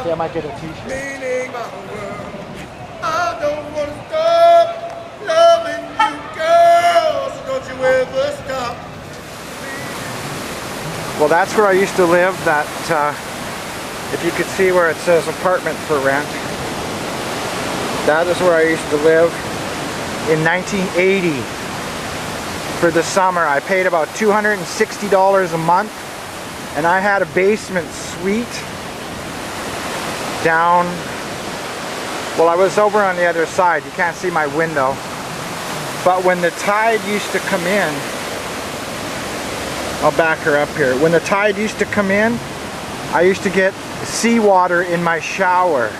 Yeah, I might get a t-shirt. Meaning my world. I don't want to stop loving you, girl. So don't you ever stop. Well, that's where I used to live. That, if you could see where it says apartment for rent, that is where I used to live in 1980. For the summer, I paid about $260 a month, and I had a basement suite down, well, I was over on the other side. You can't see my window. But when the tide used to come in, I'll back her up here. When the tide used to come in, I used to get seawater in my shower.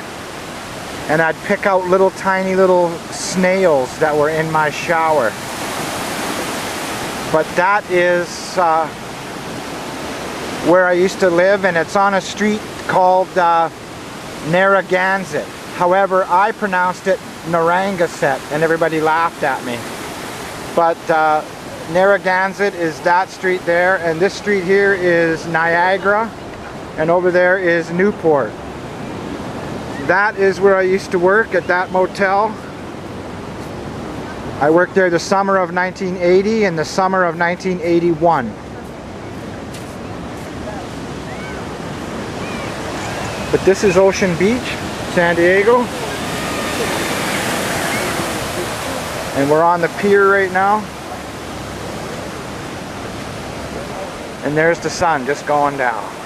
And I'd pick out little tiny little snails that were in my shower. But that is where I used to live, and it's on a street called Narragansett. However, I pronounced it Narragansett, and everybody laughed at me. But Narragansett is that street there, and this street here is Niagara, and over there is Newport. That is where I used to work, at that motel. I worked there the summer of 1980 and the summer of 1981. But this is Ocean Beach, San Diego. And we're on the pier right now. And there's the sun just going down.